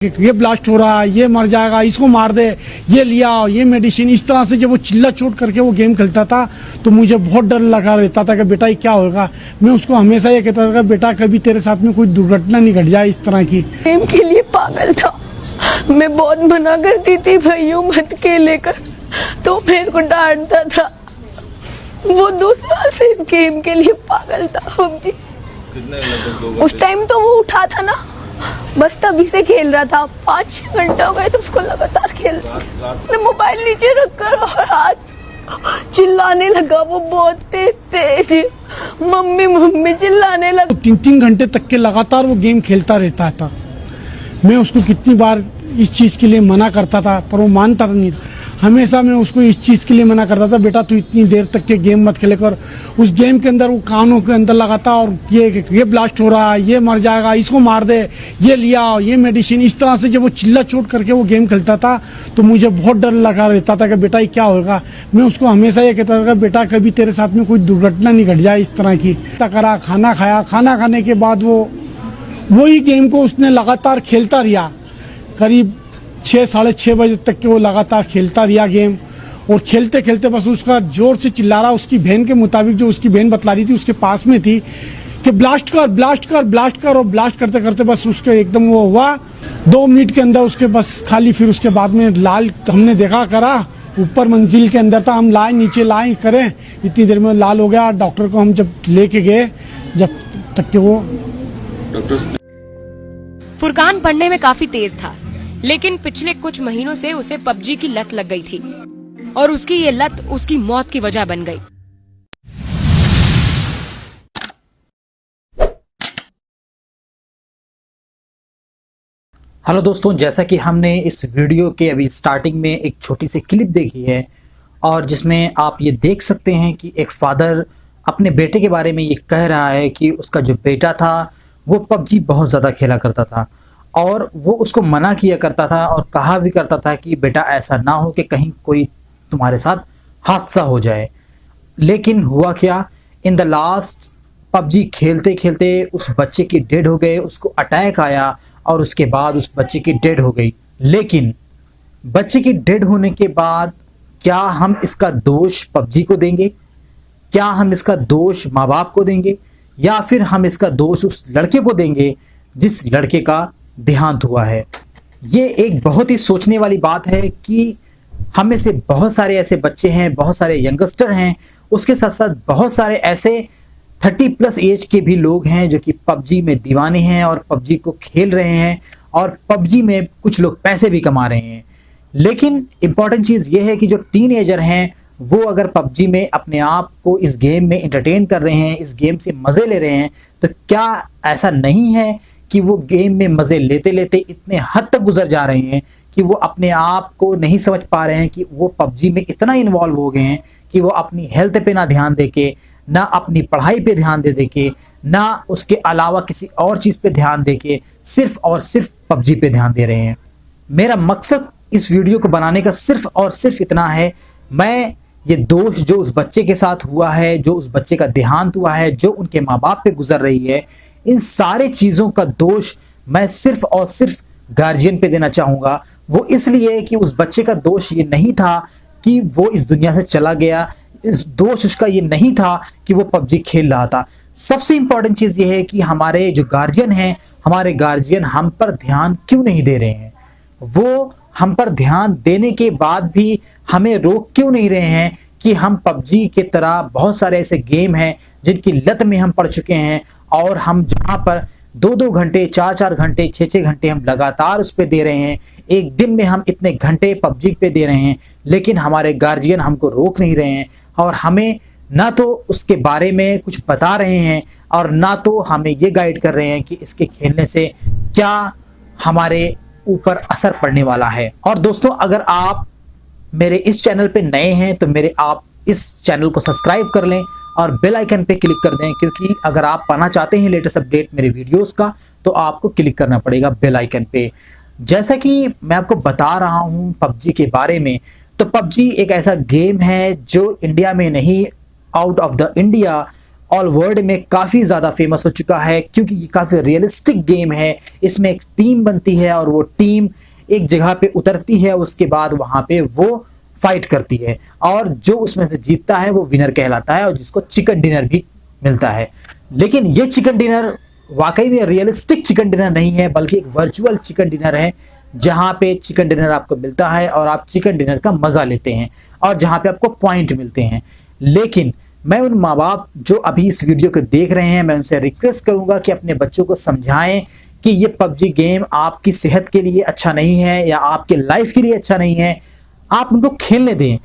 ये ब्लास्ट हो रहा है, ये मर जाएगा, इसको मार दे, ये लिया, ये मेडिसिन, इस तरह से जब वो चिल्ला चोट करके वो गेम खेलता था तो मुझे बहुत डर लगा रहता था कि बेटा ये क्या होगा। मैं उसको हमेशा ये कहता था कि बेटा कभी तेरे साथ में कोई दुर्घटना नहीं घट जाए इस तरह की। गेम के लिए पागल था, मैं बहुत मना करती थी भाइयों मत खेले कर, तो मेरे को डांटता था। वो 2 साल से इस गेम के लिए पागल था पबजी। उस टाइम तो वो उठा था ना, बस तभी से खेल रहा था। 5-6 घंटे हो गए तो उसको लगातार खेल रहा। मोबाइल नीचे रखकर और हाथ चिल्लाने लगा, वो बहुत तेज मम्मी मम्मी चिल्लाने लगा। 3-3 घंटे तक के लगातार वो गेम खेलता रहता था। मैं उसको कितनी बार इस चीज़ के लिए मना करता था पर वो मानता नहीं। हमेशा मैं उसको इस चीज़ के लिए मना करता था, बेटा तू इतनी देर तक के गेम मत खेले कर। उस गेम के अंदर वो कानों के अंदर लगाता और ये ब्लास्ट हो रहा है, ये मर जाएगा, इसको मार दे, ये लिया, ये मेडिसिन, इस तरह से जब वो चिल्ला चोट करके वो गेम खेलता था तो मुझे बहुत डर लगा रहता था कि बेटा ये क्या होगा। मैं उसको हमेशा ये कहता था बेटा कभी तेरे साथ में कोई दुर्घटना नहीं घट जाए इस तरह की। करा, खाना खाया, खाना खाने के बाद वही गेम को उसने लगातार खेलता रहा। करीब 6-6:30 बजे तक के वो लगातार खेलता रहा गेम। और खेलते खेलते बस उसका जोर से चिल्ला रहा, उसकी बहन के मुताबिक, जो उसकी बहन बतला रही थी उसके पास में थी कि ब्लास्ट कर ब्लास्ट कर ब्लास्ट कर। और ब्लास्ट करते करते बस उसके एकदम वो हुआ 2 मिनट के अंदर उसके बस खाली। फिर उसके बाद में लाल हमने देखा करा, ऊपर मंजिल के अंदर था, हम लाए नीचे लाए करें, इतनी देर में लाल हो गया। डॉक्टर को हम जब लेके गए, जब तक के वो फुरकान पढ़ने में काफी तेज था, लेकिन पिछले कुछ महीनों से उसे पबजी की लत लग गई थी और उसकी ये लत उसकी मौत की वजह बन गई। हेलो दोस्तों, जैसा कि हमने इस वीडियो के अभी स्टार्टिंग में एक छोटी सी क्लिप देखी है और जिसमें आप ये देख सकते हैं कि एक फादर अपने बेटे के बारे में ये कह रहा है कि उसका जो बेटा था वो पबजी बहुत ज़्यादा खेला करता था और वो उसको मना किया करता था और कहा भी करता था कि बेटा ऐसा ना हो कि कहीं कोई तुम्हारे साथ हादसा हो जाए। लेकिन हुआ क्या, इन द लास्ट पबजी खेलते खेलते उस बच्चे की डेड हो गए, उसको अटैक आया और उसके बाद उस बच्चे की डेड हो गई। लेकिन बच्चे की डेड होने के बाद क्या हम इसका दोष पबजी को देंगे? क्या हम इसका दोष माँ बाप को देंगे? या फिर हम इसका दोष उस लड़के को देंगे जिस लड़के का देहांत हुआ है? ये एक बहुत ही सोचने वाली बात है कि हम में से बहुत सारे ऐसे बच्चे हैं, बहुत सारे यंगस्टर हैं, उसके साथ साथ बहुत सारे ऐसे 30+ एज के भी लोग हैं जो कि पबजी में दीवाने हैं और पबजी को खेल रहे हैं और पबजी में कुछ लोग पैसे भी कमा रहे हैं। लेकिन इम्पॉर्टेंट चीज़ ये है कि जो टीनेजर हैं वो अगर पबजी में अपने आप को इस गेम में एंटरटेन कर रहे हैं, इस गेम से मज़े ले रहे हैं, तो क्या ऐसा नहीं है कि वो गेम में मज़े लेते लेते इतने हद तक गुजर जा रहे हैं कि वो अपने आप को नहीं समझ पा रहे हैं कि वो पबजी में इतना इन्वॉल्व हो गए हैं कि वो अपनी हेल्थ पे ना ध्यान देके, ना अपनी पढ़ाई पे ध्यान दे के, ना उसके अलावा किसी और चीज़ पे ध्यान देके सिर्फ और सिर्फ पबजी पे ध्यान दे रहे हैं। मेरा मकसद इस वीडियो को बनाने का सिर्फ और सिर्फ इतना है, मैं ये दोष जो उस बच्चे के साथ हुआ है, जो उस बच्चे का देहांत हुआ है, जो उनके माँ बाप पे गुजर रही है, इन सारे चीज़ों का दोष मैं सिर्फ और सिर्फ गार्जियन पे देना चाहूँगा। वो इसलिए कि उस बच्चे का दोष ये नहीं था कि वो इस दुनिया से चला गया, इस दोष उसका ये नहीं था कि वो पबजी खेल रहा था। सबसे इम्पॉर्टेंट चीज़ ये है कि हमारे जो गार्जियन हैं, हमारे गार्जियन हम पर ध्यान क्यों नहीं दे रहे हैं? वो हम पर ध्यान देने के बाद भी हमें रोक क्यों नहीं रहे हैं कि हम पबजी के तरह बहुत सारे ऐसे गेम हैं जिनकी लत में हम पड़ चुके हैं और हम जहां पर 2-2 घंटे, 4-4 घंटे, 6-6 घंटे हम लगातार उस पर दे रहे हैं, एक दिन में हम इतने घंटे पबजी पे दे रहे हैं, लेकिन हमारे गार्जियन हमको रोक नहीं रहे हैं और हमें ना तो उसके बारे में कुछ बता रहे हैं और ना तो हमें ये गाइड कर रहे हैं कि इसके खेलने से क्या हमारे ऊपर असर पड़ने वाला है। और दोस्तों, अगर आप मेरे इस चैनल पे नए हैं तो आप इस चैनल को सब्सक्राइब कर लें और बेल आइकन पे क्लिक कर दें, क्योंकि अगर आप पाना चाहते हैं लेटेस्ट अपडेट मेरे वीडियोस का तो आपको क्लिक करना पड़ेगा बेल आइकन पे। जैसा कि मैं आपको बता रहा हूं पबजी के बारे में, तो पबजी एक ऐसा गेम है जो इंडिया में नहीं, out of the India all world में काफ़ी ज़्यादा फेमस हो चुका है, क्योंकि ये काफ़ी रियलिस्टिक गेम है। इसमें एक टीम बनती है और वो टीम एक जगह पे उतरती है, उसके बाद वहाँ पे वो फाइट करती है और जो उसमें से जीतता है वो विनर कहलाता है और जिसको चिकन डिनर भी मिलता है। लेकिन ये चिकन डिनर वाकई में रियलिस्टिक चिकन डिनर नहीं है, बल्कि एक वर्चुअल चिकन डिनर है, जहाँ पे चिकन डिनर आपको मिलता है और आप चिकन डिनर का मज़ा लेते हैं और जहाँ पे आपको पॉइंट मिलते हैं। लेकिन मैं उन माँ बाप जो अभी इस वीडियो को देख रहे हैं, मैं उनसे रिक्वेस्ट करूँगा कि अपने बच्चों को समझाएं कि ये पबजी गेम आपकी सेहत के लिए अच्छा नहीं है या आपके लाइफ के लिए अच्छा नहीं है, आप उनको खेलने दें।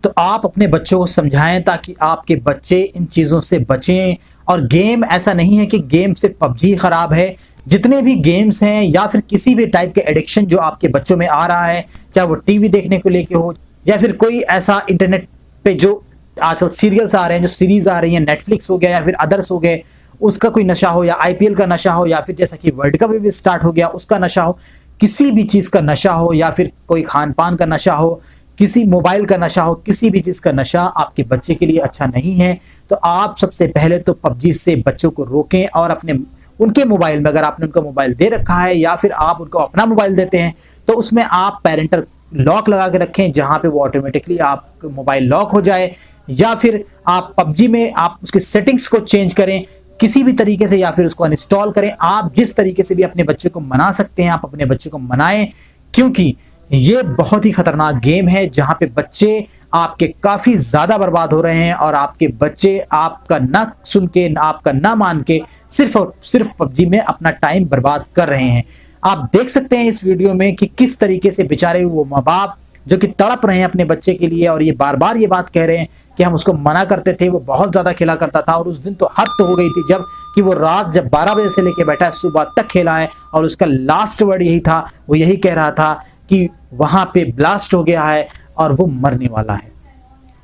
तो आप अपने बच्चों को समझाएं ताकि आपके बच्चे इन चीज़ों से बचें। और गेम ऐसा नहीं है कि गेम से पबजी ख़राब है, जितने भी गेम्स हैं या फिर किसी भी टाइप के एडिक्शन जो आपके बच्चों में आ रहा है, चाहे वो टीवी देखने को लेके हो या फिर कोई ऐसा इंटरनेट पे जो आजकल सीरियल्स आ रहे हैं, जो सीरीज़ आ रही हैं, नेटफ्लिक्स हो गया या फिर अदर्स हो गए, उसका कोई नशा हो, या आईपीएल का नशा हो, या फिर जैसा कि वर्ल्ड कप भी स्टार्ट हो गया उसका नशा हो, किसी भी चीज़ का नशा हो, या फिर कोई खान पान का नशा हो, किसी मोबाइल का नशा हो, किसी भी चीज़ का नशा आपके बच्चे के लिए अच्छा नहीं है। तो आप सबसे पहले तो पबजी से बच्चों को रोकें और अपने उनके मोबाइल में, अगर आपने उनका मोबाइल दे रखा है या फिर आप उनको अपना मोबाइल देते हैं, तो उसमें आप पेरेंटल लॉक लगा के रखें, जहाँ पे वो ऑटोमेटिकली आपका मोबाइल लॉक हो जाए। या फिर आप पबजी में आप उसके सेटिंग्स को चेंज करें किसी भी तरीके से, या फिर उसको अनइंस्टॉल करें। आप जिस तरीके से भी अपने बच्चे को मना सकते हैं आप अपने बच्चे को मनाएं, क्योंकि ये बहुत ही खतरनाक गेम है जहां पे बच्चे आपके काफी ज्यादा बर्बाद हो रहे हैं और आपके बच्चे आपका ना सुन के, आपका ना मान के सिर्फ और सिर्फ पबजी में अपना टाइम बर्बाद कर रहे हैं। आप देख सकते हैं इस वीडियो में कि किस तरीके से बेचारे वो माँ बाप जो कि तड़प रहे हैं अपने बच्चे के लिए, और ये बार बार ये बात कह रहे हैं कि हम उसको मना करते थे, वो बहुत ज़्यादा खेला करता था और उस दिन तो हद तो हो गई थी जब कि वो रात जब 12 बजे से लेके बैठा है, सुबह तक खेला है और उसका लास्ट वर्ड यही था, वो यही कह रहा था कि वहाँ पे ब्लास्ट हो गया है और वो मरने वाला है।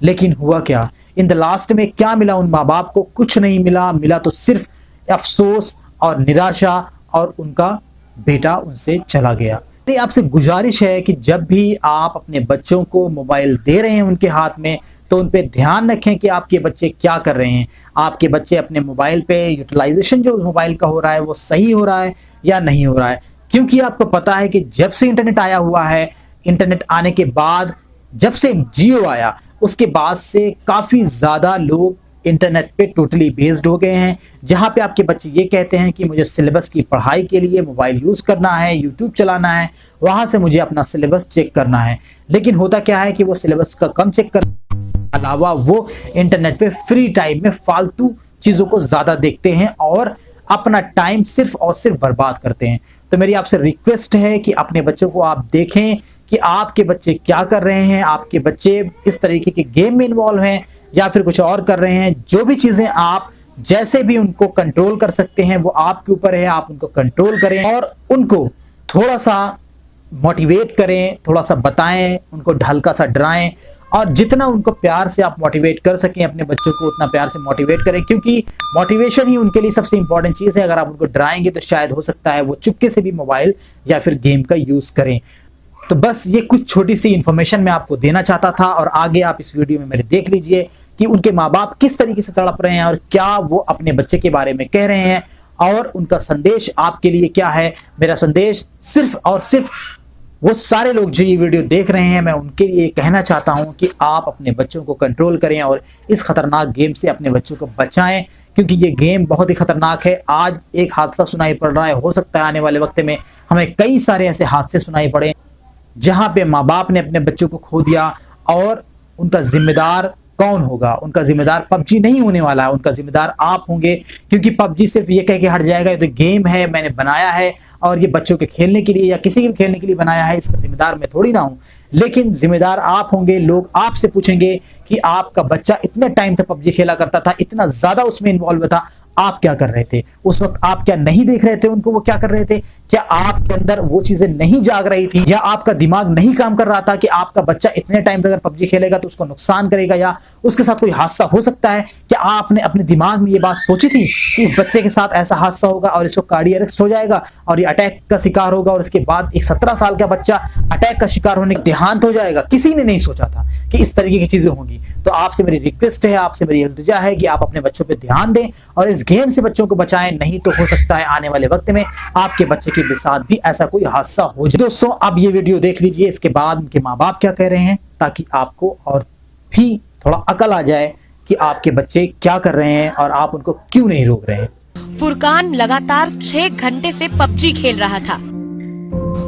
लेकिन हुआ क्या? इन द लास्ट में क्या मिला उन माँ बाप को? कुछ नहीं मिला। मिला तो सिर्फ अफसोस और निराशा, और उनका बेटा उनसे चला गया। तो आपसे गुजारिश है कि जब भी आप अपने बच्चों को मोबाइल दे रहे हैं उनके हाथ में, तो उन पे ध्यान रखें कि आपके बच्चे क्या कर रहे हैं। आपके बच्चे अपने मोबाइल पे यूटिलाइजेशन जो मोबाइल का हो रहा है वो सही हो रहा है या नहीं हो रहा है। क्योंकि आपको पता है कि जब से इंटरनेट आया हुआ है, इंटरनेट आने के बाद, जब से जियो आया, उसके बाद से काफ़ी ज़्यादा लोग इंटरनेट पे टोटली बेस्ड हो गए हैं, जहाँ पे आपके बच्चे ये कहते हैं कि मुझे सिलेबस की पढ़ाई के लिए मोबाइल यूज़ करना है, यूट्यूब चलाना है, वहाँ से मुझे अपना सिलेबस चेक करना है। लेकिन होता क्या है कि वो सिलेबस का कम चेक करने के अलावा वो इंटरनेट पे फ्री टाइम में फालतू चीज़ों को ज़्यादा देखते हैं और अपना टाइम सिर्फ और सिर्फ बर्बाद करते हैं। तो मेरी आपसे रिक्वेस्ट है कि अपने बच्चों को आप देखें कि आपके बच्चे क्या कर रहे हैं। आपके बच्चे इस तरीके के गेम में इन्वॉल्व हैं या फिर कुछ और कर रहे हैं। जो भी चीज़ें आप जैसे भी उनको कंट्रोल कर सकते हैं वो आपके ऊपर है, आप उनको कंट्रोल करें और उनको थोड़ा सा मोटिवेट करें, थोड़ा सा बताएं, उनको हल्का सा डराएं, और जितना उनको प्यार से आप मोटिवेट कर सकें अपने बच्चों को उतना प्यार से मोटिवेट करें, क्योंकि मोटिवेशन ही उनके लिए सबसे इंपॉर्टेंट चीज़ है। अगर आप उनको डराएंगे तो शायद हो सकता है वो चुपके से भी मोबाइल या फिर गेम का यूज़ करें। तो बस ये कुछ छोटी सी इन्फॉर्मेशन मैं आपको देना चाहता था, और आगे आप इस वीडियो में मेरे देख लीजिए कि उनके माँ बाप किस तरीके से तड़प रहे हैं और क्या वो अपने बच्चे के बारे में कह रहे हैं, और उनका संदेश आपके लिए क्या है। मेरा संदेश सिर्फ और सिर्फ वो सारे लोग जो ये वीडियो देख रहे हैं, मैं उनके लिए कहना चाहता हूं कि आप अपने बच्चों को कंट्रोल करें और इस खतरनाक गेम से अपने बच्चों को बचाएं, क्योंकि ये गेम बहुत ही खतरनाक है। आज एक हादसा सुनाई पड़ रहा है, हो सकता है आने वाले वक्त में हमें कई सारे ऐसे हादसे सुनाई पड़े जहां पे माँ बाप ने अपने बच्चों को खो दिया, और उनका जिम्मेदार कौन होगा? उनका जिम्मेदार पबजी नहीं होने वाला है, उनका जिम्मेदार आप होंगे। क्योंकि पबजी सिर्फ ये कह के हट जाएगा ये तो गेम है, मैंने बनाया है और ये बच्चों के खेलने के लिए या किसी के खेलने के लिए बनाया है, इसका जिम्मेदार मैं थोड़ी ना हूं। लेकिन जिम्मेदार आप होंगे। लोग आपसे पूछेंगे कि आपका बच्चा इतने टाइम तक पबजी खेला करता था, इतना ज्यादा उसमें इन्वॉल्व था, आप क्या कर रहे थे? उस वक्त आप क्या नहीं देख रहे थे उनको वो क्या कर रहे थे? क्या आपके अंदर वो चीजें नहीं जाग रही थी, या आपका दिमाग नहीं काम कर रहा था कि आपका बच्चा इतने टाइम तक अगर पबजी खेलेगा तो उसको नुकसान करेगा या उसके साथ कोई हादसा हो सकता है? क्या आपने अपने दिमाग में ये बात सोची थी कि इस बच्चे के साथ ऐसा हादसा होगा और इसको कार्डियक अरेस्ट हो जाएगा और ये अटैक का शिकार होगा और इसके बाद एक 17 साल का बच्चा अटैक का शिकार होने का देहांत हो जाएगा? किसी ने नहीं सोचा था कि इस तरीके की चीजें होंगी। तो आपसे मेरी रिक्वेस्ट है, आपसे मेरी इल्तिजा है कि आप अपने बच्चों पे ध्यान दें और इस गेम से बच्चों को बचाएं, नहीं तो हो सकता है आने वाले वक्त में आपके बच्चे के साथ भी ऐसा कोई हादसा हो जाए। दोस्तों, अब ये वीडियो देख लीजिए, इसके बाद उनके माँ बाप क्या कह रहे हैं, ताकि आपको और भी थोड़ा अकल आ जाए कि आपके बच्चे क्या कर रहे हैं और आप उनको क्यों नहीं रोक रहे हैं। फुरकान लगातार 6 घंटे से पबजी खेल रहा था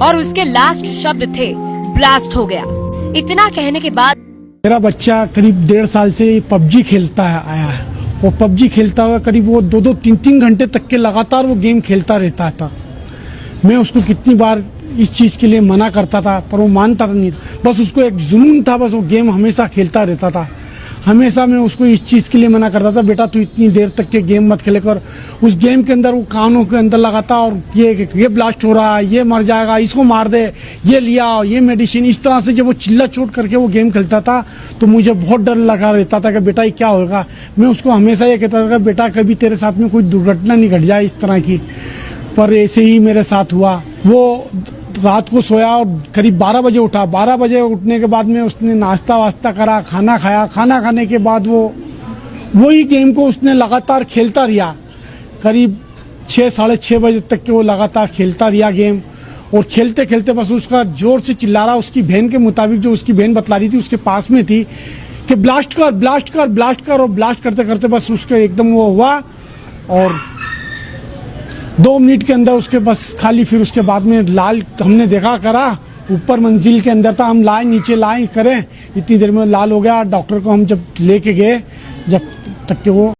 और उसके लास्ट शब्द थे ब्लास्ट हो गया। इतना कहने के बाद मेरा बच्चा करीब 1.5 साल से पबजी खेलता आया है और पबजी खेलता हुआ करीब वो 2-2, 3-3 घंटे तक के लगातार वो गेम खेलता रहता था। मैं उसको कितनी बार इस चीज़ के लिए मना करता था पर वो मानता नहीं, बस उसको एक जुनून था, बस वो गेम हमेशा खेलता रहता था। हमेशा मैं उसको इस चीज़ के लिए मना करता था, बेटा तू इतनी देर तक के गेम मत खेले कर। उस गेम के अंदर वो कानों के अंदर लगाता और ये ब्लास्ट हो रहा है, ये मर जाएगा, इसको मार दे, ये लिया, ये मेडिसिन, इस तरह से जब वो चिल्ला चोट करके वो गेम खेलता था तो मुझे बहुत डर लगा रहता था कि बेटा ये क्या होगा। मैं उसको हमेशा ये कहता था कि बेटा कभी तेरे साथ में कोई दुर्घटना नहीं घट जाए इस तरह की, पर ऐसे ही मेरे साथ हुआ। वो रात को सोया और करीब 12 बजे उठा। 12 बजे उठने के बाद में उसने नाश्ता वास्ता करा, खाना खाया। खाना खाने के बाद वही गेम को उसने लगातार खेलता रहा। करीब 6, 6:30 बजे तक के वो लगातार खेलता रहा गेम। और खेलते खेलते बस उसका जोर से चिल्ला रहा, उसकी बहन के मुताबिक, जो उसकी बहन बतला रही थी उसके पास में थी, कि ब्लास्ट कर, ब्लास्ट कर, ब्लास्ट कर। और ब्लास्ट करते करते बस उसका एकदम वो हुआ और 2 मिनट के अंदर उसके बस खाली। फिर उसके बाद में लाल हमने देखा करा, ऊपर मंजिल के अंदर था, हम लाए नीचे लाए करें, इतनी देर में लाल हो गया। डॉक्टर को हम जब लेके गए, जब तक के वो